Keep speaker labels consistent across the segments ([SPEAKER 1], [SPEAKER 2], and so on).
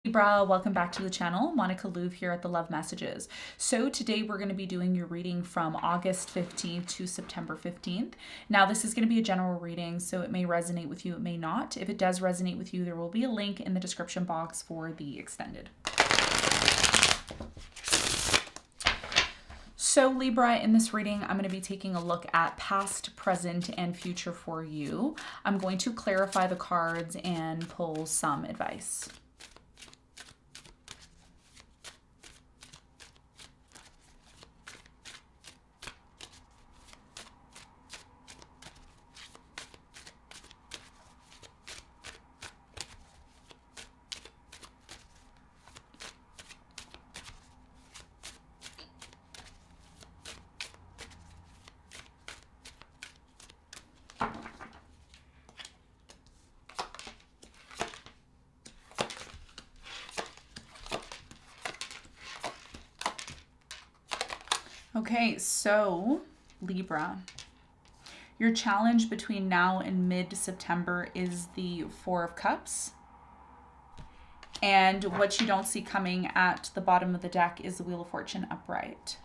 [SPEAKER 1] Libra, welcome back to the channel. Monica Louv here at the Love Messages. So today we're going to be doing your reading from August 15th to September 15th. Now this is going to be a general reading, so it may resonate with you, it may not. If it does resonate with you, there will be a link in the description box for the extended. So Libra, in this reading, I'm going to be taking a look at past, present, and future for you. I'm going to clarify the cards and pull some advice. Okay, so Libra, your challenge between now and mid-September is the Four of Cups. And what you don't see coming at the bottom of the deck is the Wheel of Fortune upright.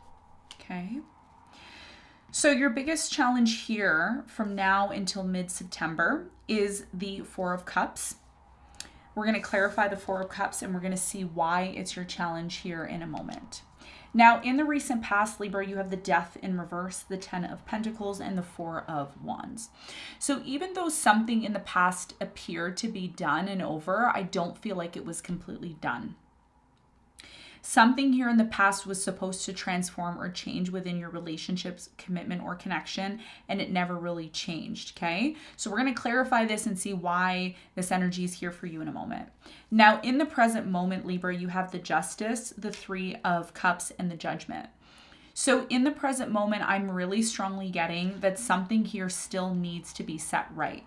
[SPEAKER 1] Okay. So your biggest challenge here from now until mid-September is the Four of Cups. We're going to clarify the Four of Cups and we're going to see why it's your challenge here in a moment. Now, in the recent past, Libra, you have the Death in reverse, the Ten of Pentacles, and the Four of Wands. So even though something in the past appeared to be done and over, I don't feel like it was completely done. Something here in the past was supposed to transform or change within your relationships, commitment, or connection, and it never really changed, okay? So we're going to clarify this and see why this energy is here for you in a moment. Now, in the present moment, Libra, you have the Justice, the Three of Cups, and the Judgment. So in the present moment, I'm really strongly getting that something here still needs to be set right.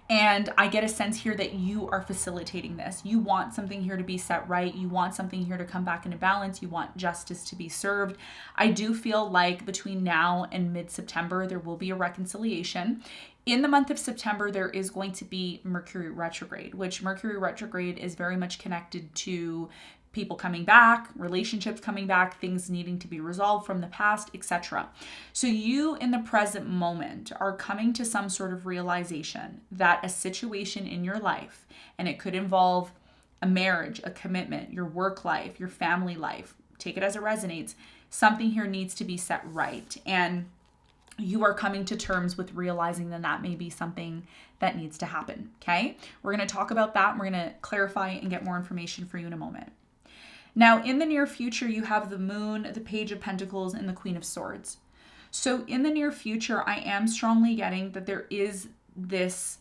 [SPEAKER 1] And I get a sense here that you are facilitating this. You want something here to be set right. You want something here to come back into balance. You want justice to be served. I do feel like between now and mid-September, there will be a reconciliation. In the month of September, there is going to be Mercury retrograde, which Mercury retrograde is very much connected to people coming back, relationships coming back, things needing to be resolved from the past, etc. So you in the present moment are coming to some sort of realization that a situation in your life, and it could involve a marriage, a commitment, your work life, your family life, take it as it resonates, something here needs to be set right. And you are coming to terms with realizing that that may be something that needs to happen, okay? We're going to talk about that and we're going to clarify and get more information for you in a moment. Now, in the near future, you have the Moon, the Page of Pentacles, and the Queen of Swords. So in the near future, I am strongly getting that there is this,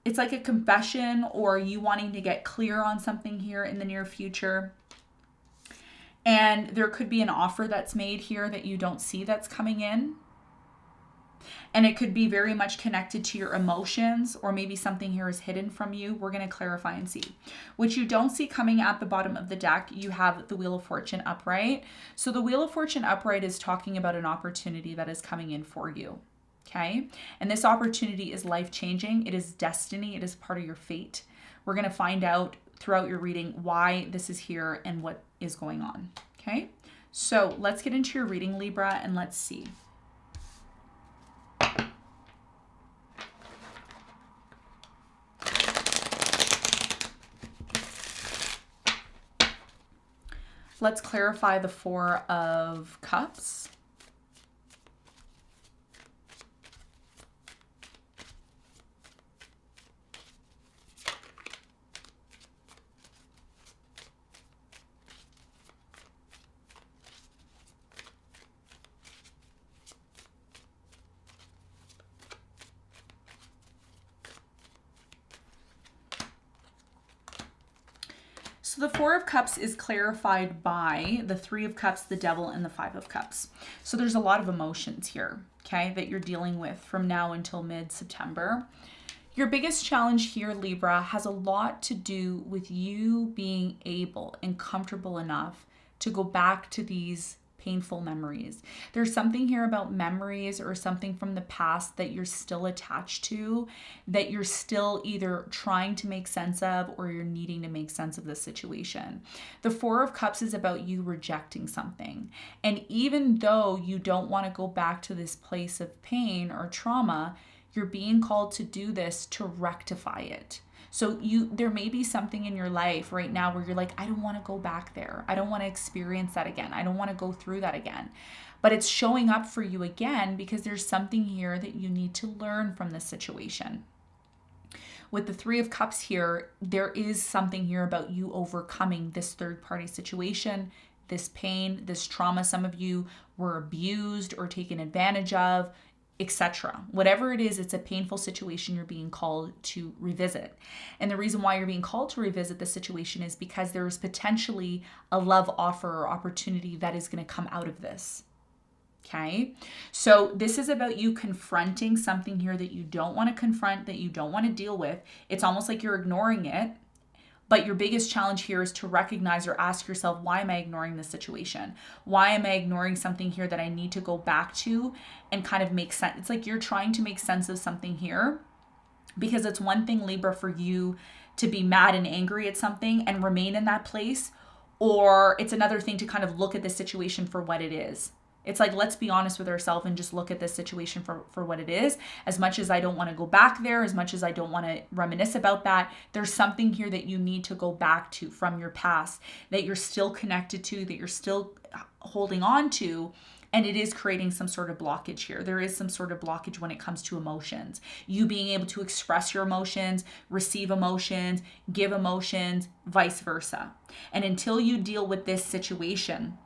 [SPEAKER 1] it's like a confession or you wanting to get clear on something here in the near future. And there could be an offer that's made here that you don't see that's coming in. And it could be very much connected to your emotions, or maybe something here is hidden from you. We're going to clarify and see. What you don't see coming at the bottom of the deck, you have the Wheel of Fortune upright. So the Wheel of Fortune upright is talking about an opportunity that is coming in for you. Okay. And this opportunity is life-changing. It is destiny. It is part of your fate. We're going to find out throughout your reading why this is here and what is going on. Okay. So let's get into your reading, Libra, and let's see. Let's clarify the Four of Cups. So the Four of Cups is clarified by the Three of Cups, the Devil, and the Five of Cups. So there's a lot of emotions here, okay, that you're dealing with from now until mid-September. Your biggest challenge here, Libra, has a lot to do with you being able and comfortable enough to go back to these painful memories. There's something here about memories or something from the past that you're still attached to, that you're still either trying to make sense of or you're needing to make sense of the situation. The Four of Cups is about you rejecting something. And even though you don't want to go back to this place of pain or trauma, you're being called to do this to rectify it. So there may be something in your life right now where you're like, I don't want to go back there. I don't want to experience that again. I don't want to go through that again. But it's showing up for you again because there's something here that you need to learn from this situation. With the Three of Cups here, there is something here about you overcoming this third-party situation, this pain, this trauma. Some of you were abused or taken advantage of, etc. Whatever it is, it's a painful situation you're being called to revisit. And the reason why you're being called to revisit the situation is because there is potentially a love offer or opportunity that is going to come out of this. Okay, so this is about you confronting something here that you don't want to confront, that you don't want to deal with. It's almost like you're ignoring it. But your biggest challenge here is to recognize or ask yourself, why am I ignoring this situation? Why am I ignoring something here that I need to go back to and kind of make sense? It's like you're trying to make sense of something here, because it's one thing, Libra, for you to be mad and angry at something and remain in that place, or it's another thing to kind of look at the situation for what it is. It's like, let's be honest with ourselves and just look at this situation for what it is. As much as I don't want to go back there, as much as I don't want to reminisce about that, there's something here that you need to go back to from your past, that you're still connected to, that you're still holding on to, and it is creating some sort of blockage here. There is some sort of blockage when it comes to emotions. You being able to express your emotions, receive emotions, give emotions, vice versa. And until you deal with this situation,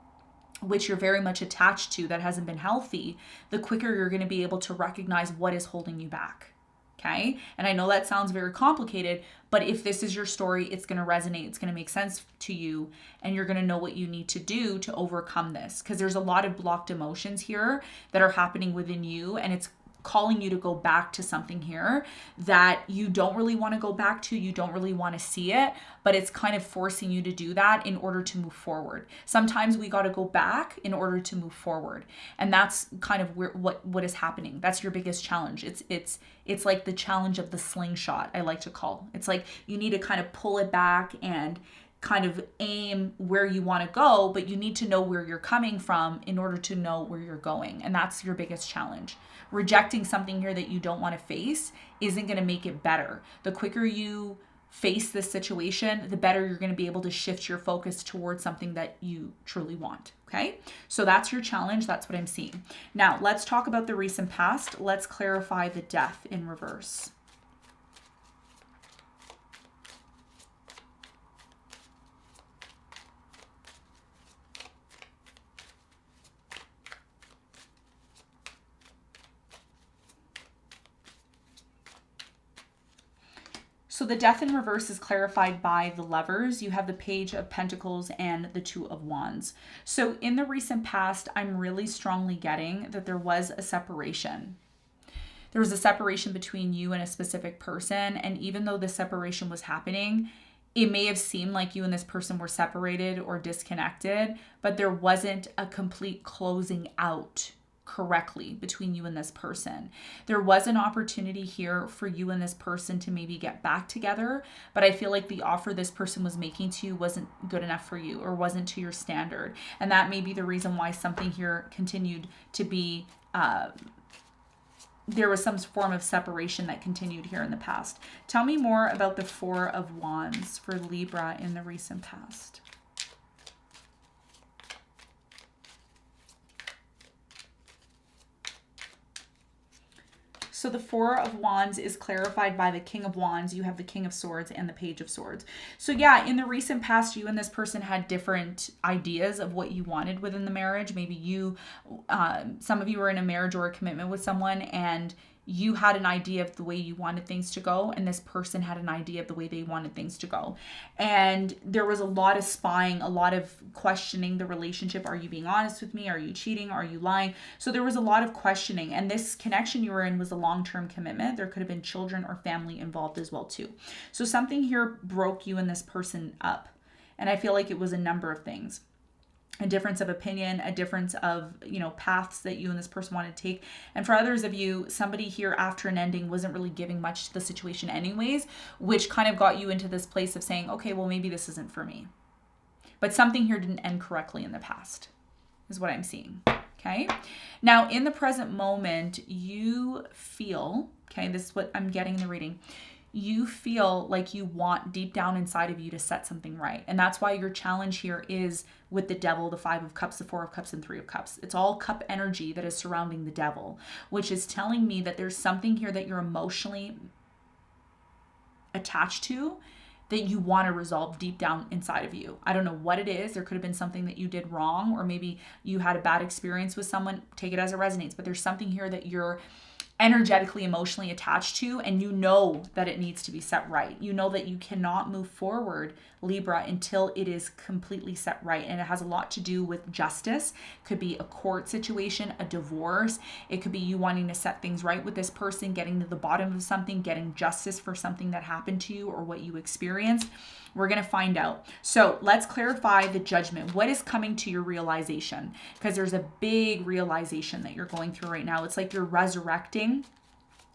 [SPEAKER 1] which you're very much attached to, that hasn't been healthy, the quicker you're going to be able to recognize what is holding you back. Okay? And I know that sounds very complicated, but if this is your story, it's going to resonate. It's going to make sense to you, and you're going to know what you need to do to overcome this, because there's a lot of blocked emotions here that are happening within you, and it's calling you to go back to something here that you don't really want to go back to, you don't really want to see it, but it's kind of forcing you to do that in order to move forward. Sometimes we got to go back in order to move forward, and that's kind of what is happening. That's your biggest challenge. It's like the challenge of the slingshot, I like to call. It's like you need to kind of pull it back and kind of aim where you want to go, but you need to know where you're coming from in order to know where you're going. And that's your biggest challenge. Rejecting something here that you don't want to face isn't going to make it better. The quicker you face this situation, the better you're going to be able to shift your focus towards something that you truly want. Okay? So that's your challenge. That's what I'm seeing. Now, let's talk about the recent past. Let's clarify the Death in reverse. So the Death in reverse is clarified by the Lovers. You have the Page of Pentacles and the Two of Wands. So in the recent past, I'm really strongly getting that there was a separation. There was a separation between you and a specific person. And even though the separation was happening, it may have seemed like you and this person were separated or disconnected, but there wasn't a complete closing out correctly between you and this person. There was an opportunity here for you and this person to maybe get back together, but I feel like the offer this person was making to you wasn't good enough for you or wasn't to your standard. And that may be the reason why something here continued to be, there was some form of separation that continued here in the past. Tell me more about the Four of Wands for Libra in the recent past. So the Four of Wands is clarified by the King of Wands. You have the King of Swords and the Page of Swords. So yeah, in the recent past, you and this person had different ideas of what you wanted within the marriage. Maybe you, some of you were in a marriage or a commitment with someone, and you had an idea of the way you wanted things to go, and this person had an idea of the way they wanted things to go. And there was a lot of spying, a lot of questioning the relationship. Are you being honest with me? Are you cheating? Are you lying? So there was a lot of questioning, and this connection you were in was a long-term commitment. There could have been children or family involved as well too. So something here broke you and this person up, and I feel like it was a number of things. a difference of opinion, a difference of, you know, paths that you and this person want to take. And for others of you, somebody here after an ending wasn't really giving much to the situation anyways, which kind of got you into this place of saying, okay, well, maybe this isn't for me. But something here didn't end correctly in the past, is what I'm seeing. Okay. Now, in the present moment, you feel, okay, this is what I'm getting in the reading. You feel like you want deep down inside of you to set something right. And that's why your challenge here is with the devil, the 5 of cups, the 4 of cups, and 3 of cups. It's all cup energy that is surrounding the devil, which is telling me that there's something here that you're emotionally attached to that you want to resolve deep down inside of you. I don't know what it is. There could have been something that you did wrong, or maybe you had a bad experience with someone. Take it as it resonates, but there's something here that you're energetically, emotionally attached to, and you know that it needs to be set right. You know that you cannot move forward, Libra, until it is completely set right. And it has a lot to do with justice. Could be a court situation, a divorce. It could be you wanting to set things right with this person, getting to the bottom of something, getting justice for something that happened to you or what you experienced. We're going to find out. So let's clarify the judgment. What is coming to your realization? Because there's a big realization that you're going through right now. It's like you're resurrecting.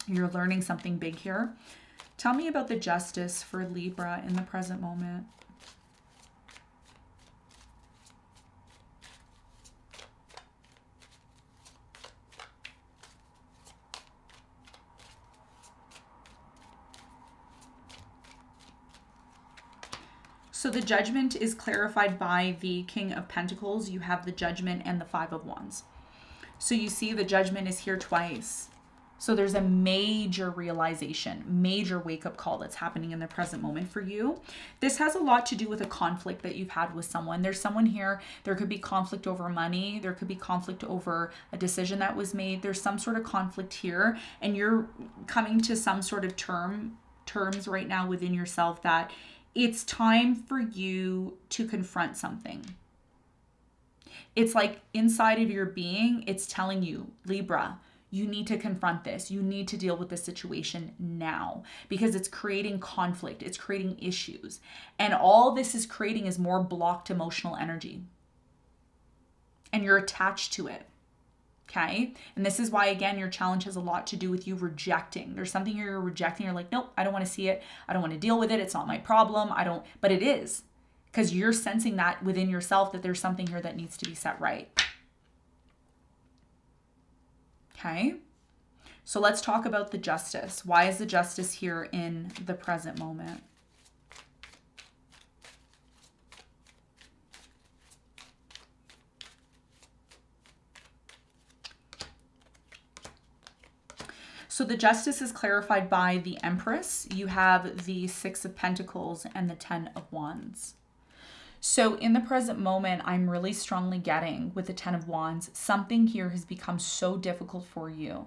[SPEAKER 1] You're learning something big here. Tell me about the justice for Libra in the present moment. So the judgment is clarified by the King of Pentacles. You have the judgment and the 5 of Wands. So you see the judgment is here twice. So there's a major realization, major wake-up call that's happening in the present moment for you. This has a lot to do with a conflict that you've had with someone. There's someone here, there could be conflict over money. There could be conflict over a decision that was made. There's some sort of conflict here, and you're coming to some sort of terms right now within yourself that it's time for you to confront something. It's like inside of your being, it's telling you, Libra, you need to confront this. You need to deal with this situation now because it's creating conflict. It's creating issues. And all this is creating is more blocked emotional energy. And you're attached to it. Okay. And this is why, again, your challenge has a lot to do with you rejecting. There's something you're rejecting. You're like, nope, I don't want to see it. I don't want to deal with it. It's not my problem. But it is, because you're sensing that within yourself that there's something here that needs to be set right. Okay. So let's talk about the justice. Why is the justice here in the present moment? So the justice is clarified by the Empress. You have the 6 of Pentacles and the 10 of Wands. So in the present moment, I'm really strongly getting with the 10 of Wands, something here has become so difficult for you.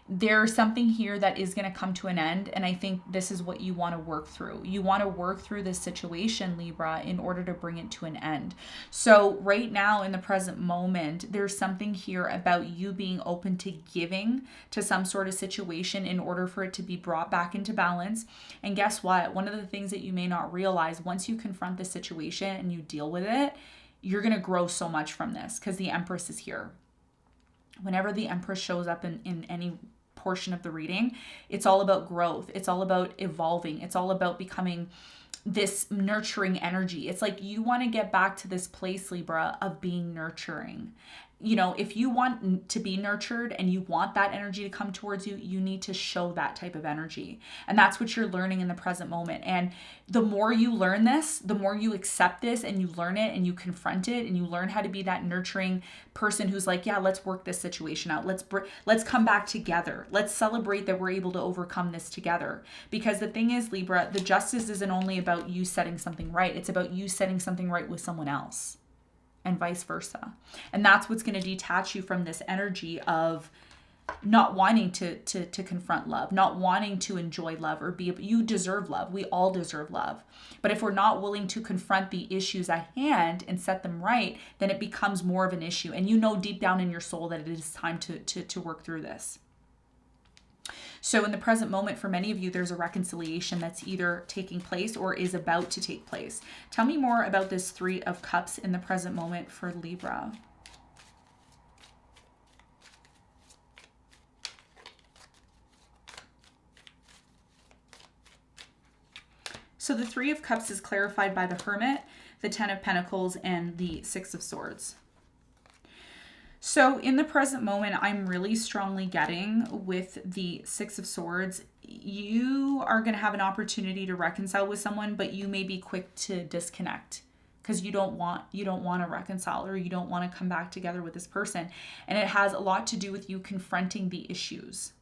[SPEAKER 1] There's something here that is going to come to an end. And I think this is what you want to work through. You want to work through this situation, Libra, in order to bring it to an end. So right now in the present moment, there's something here about you being open to giving to some sort of situation in order for it to be brought back into balance. And guess what? One of the things that you may not realize, once you confront the situation and you deal with it, you're going to grow so much from this because the Empress is here. Whenever the Empress shows up in any portion of the reading, it's all about growth. It's all about evolving. It's all about becoming this nurturing energy. It's like you want to get back to this place, Libra, of being nurturing. You know, if you want to be nurtured and you want that energy to come towards you, you need to show that type of energy. And that's what you're learning in the present moment. And the more you learn this, the more you accept this and you learn it and you confront it and you learn how to be that nurturing person who's like, yeah, let's work this situation out. Let's come back together. Let's celebrate that we're able to overcome this together. Because the thing is, Libra, the justice isn't only about you setting something right. It's about you setting something right with someone else. And vice versa. And that's what's going to detach you from this energy of not wanting to confront love, not wanting to enjoy love or you deserve love. We all deserve love. But if we're not willing to confront the issues at hand and set them right, then it becomes more of an issue. And you know deep down in your soul that it is time to work through this. So in the present moment, for many of you, there's a reconciliation that's either taking place or is about to take place. Tell me more about this Three of Cups in the present moment for Libra. So the Three of Cups is clarified by the Hermit, the Ten of Pentacles, and the Six of Swords. So in the present moment, I'm really strongly getting with the Six of Swords, you are going to have an opportunity to reconcile with someone, but you may be quick to disconnect because you don't want to reconcile, or you don't want to come back together with this person. And it has a lot to do with you confronting the issues,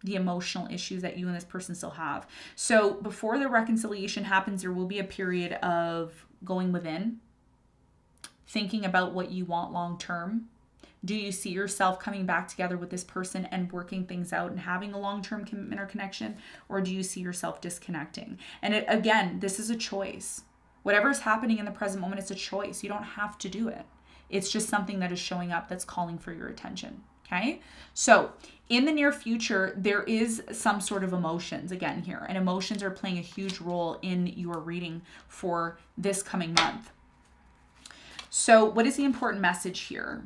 [SPEAKER 1] the emotional issues that you and this person still have. So before the reconciliation happens, there will be a period of going within, thinking about what you want long term. Do you see yourself coming back together with this person and working things out and having a long-term commitment or connection? Or do you see yourself disconnecting? And again, this is a choice. Whatever's happening in the present moment, it's a choice. You don't have to do it. It's just something that is showing up that's calling for your attention. Okay? So in the near future, there is some sort of emotions again here. And emotions are playing a huge role in your reading for this coming month. So what is the important message here?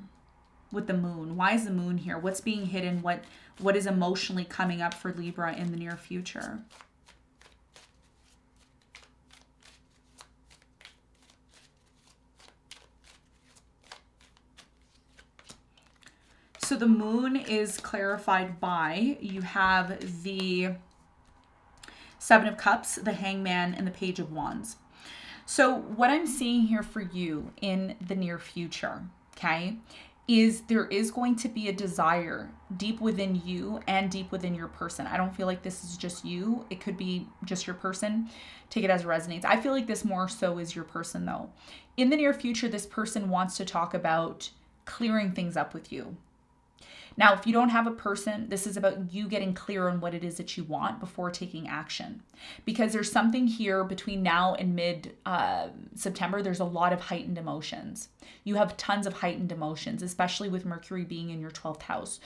[SPEAKER 1] With the moon, why is the moon here? What's being hidden? What is emotionally coming up for Libra in the near future? So the moon is clarified by, you have the Seven of Cups, the Hangman, and the Page of Wands. So what I'm seeing here for you in the near future, okay, is there is going to be a desire deep within you and deep within your person. I don't feel like this is just you. It could be just your person. Take it as it resonates. I feel like this more so is your person though. In the near future, this person wants to talk about clearing things up with you. Now, if you don't have a person, this is about you getting clear on what it is that you want before taking action. Because there's something here between now and mid-September, there's a lot of heightened emotions. You have tons of heightened emotions, especially with Mercury being in your 12th house,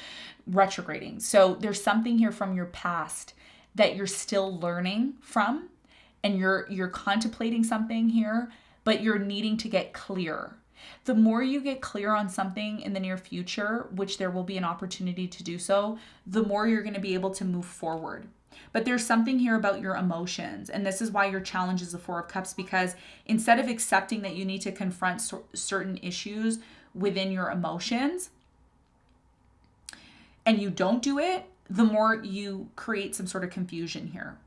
[SPEAKER 1] retrograding. So there's something here from your past that you're still learning from, and you're contemplating something here, but you're needing to get clear. The more you get clear on something in the near future, which there will be an opportunity to do so, the more you're going to be able to move forward. But there's something here about your emotions. And this is why your challenge is the Four of Cups, because instead of accepting that you need to confront certain issues within your emotions, and you don't do it, the more you create some sort of confusion here.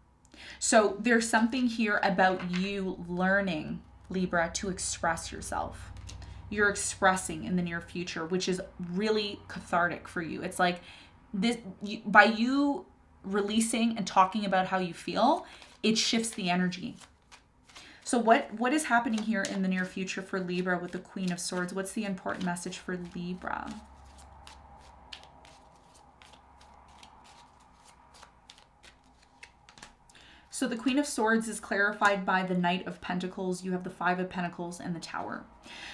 [SPEAKER 1] So there's something here about you learning, Libra, to express yourself. You're expressing in the near future, which is really cathartic for you. It's like this, by you releasing and talking about how you feel, it shifts the energy. So what is happening here in the near future for Libra with the Queen of Swords? What's the important message for Libra? So the Queen of Swords is clarified by the Knight of Pentacles. You have the Five of Pentacles and the Tower.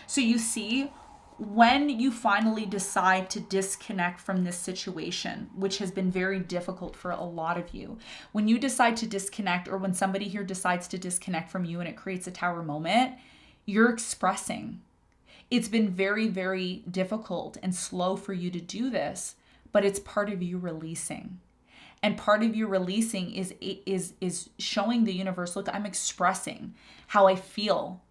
[SPEAKER 1] So you see, when you finally decide to disconnect from this situation, which has been very difficult for a lot of you, when you decide to disconnect, or when somebody here decides to disconnect from you and it creates a Tower moment, you're expressing. It's been very, very difficult and slow for you to do this, but it's part of you releasing. And part of you releasing is showing the universe, look, I'm expressing how I feel.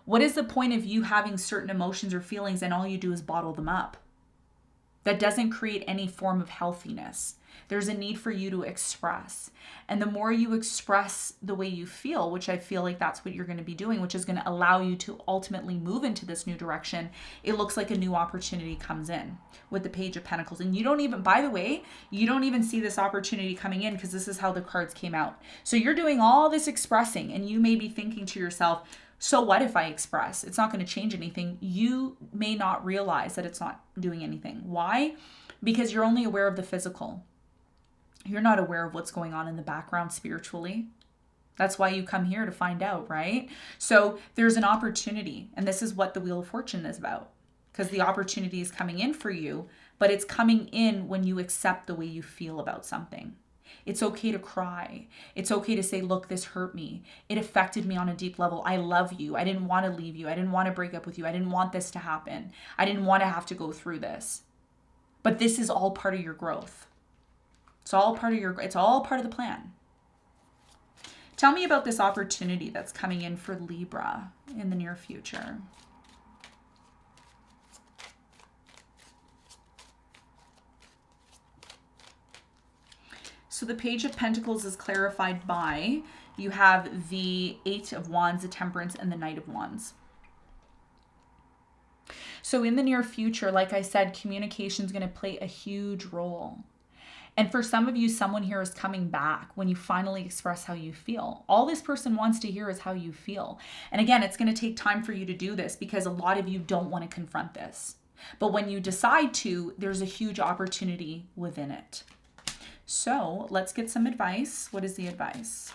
[SPEAKER 1] What is the point of you having certain emotions or feelings and all you do is bottle them up? That doesn't create any form of healthiness. There's a need for you to express. And the more you express the way you feel, which I feel like that's what you're going to be doing, which is going to allow you to ultimately move into this new direction, it looks like a new opportunity comes in with the Page of Pentacles. And you don't even, by the way, you don't even see this opportunity coming in because this is how the cards came out. So you're doing all this expressing and you may be thinking to yourself, so what if I express? It's not going to change anything. You may not realize that it's not doing anything. Why? Because you're only aware of the physical. You're not aware of what's going on in the background spiritually. That's why you come here to find out, right? So there's an opportunity, and this is what the Wheel of Fortune is about, because the opportunity is coming in for you, but it's coming in when you accept the way you feel about something. It's okay to cry. It's okay to say, look, this hurt me. It affected me on a deep level. I love you. I didn't want to leave you. I didn't want to break up with you. I didn't want this to happen. I didn't want to have to go through this. But this is all part of your growth. It's all part of the plan. Tell me about this opportunity that's coming in for Libra in the near future. So the Page of Pentacles is clarified by, you have the Eight of Wands, the Temperance, and the Knight of Wands. So in the near future, like I said, communication is going to play a huge role. And for some of you, someone here is coming back when you finally express how you feel. All this person wants to hear is how you feel. And again, it's going to take time for you to do this because a lot of you don't want to confront this. But when you decide to, there's a huge opportunity within it. So let's get some advice. What is the advice?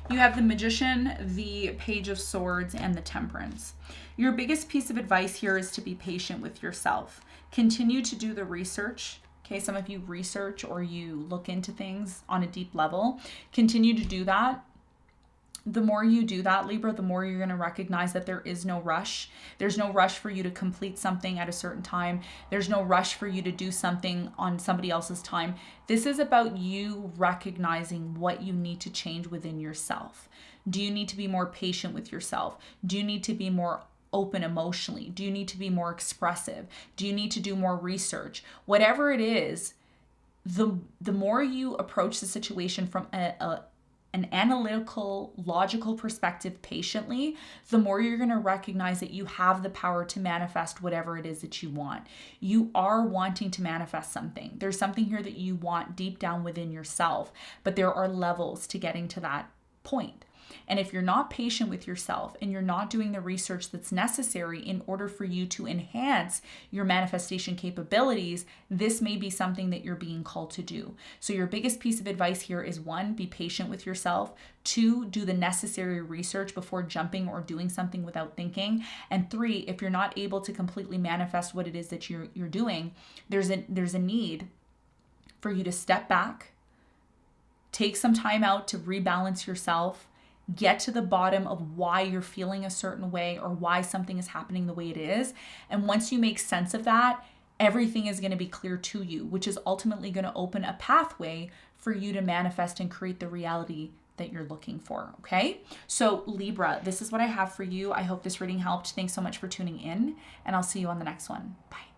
[SPEAKER 1] You have the Magician, the Page of Swords, and the Temperance. Your biggest piece of advice here is to be patient with yourself. Continue to do the research. Okay, some of you research or you look into things on a deep level. Continue to do that. The more you do that, Libra, the more you're going to recognize that there is no rush. There's no rush for you to complete something at a certain time. There's no rush for you to do something on somebody else's time. This is about you recognizing what you need to change within yourself. Do you need to be more patient with yourself? Do you need to be more open emotionally? Do you need to be more expressive? Do you need to do more research? Whatever it is, the more you approach the situation from an analytical, logical perspective patiently, the more you're going to recognize that you have the power to manifest whatever it is that you want. You are wanting to manifest something. There's something here that you want deep down within yourself, but there are levels to getting to that point. And if you're not patient with yourself and you're not doing the research that's necessary in order for you to enhance your manifestation capabilities, this may be something that you're being called to do. So your biggest piece of advice here is 1, be patient with yourself. 2, do the necessary research before jumping or doing something without thinking. And 3, if you're not able to completely manifest what it is that you're doing, there's a need for you to step back, take some time out to rebalance yourself, get to the bottom of why you're feeling a certain way or why something is happening the way it is. And once you make sense of that, everything is going to be clear to you, which is ultimately going to open a pathway for you to manifest and create the reality that you're looking for. Okay. So Libra, this is what I have for you. I hope this reading helped. Thanks so much for tuning in, and I'll see you on the next one. Bye.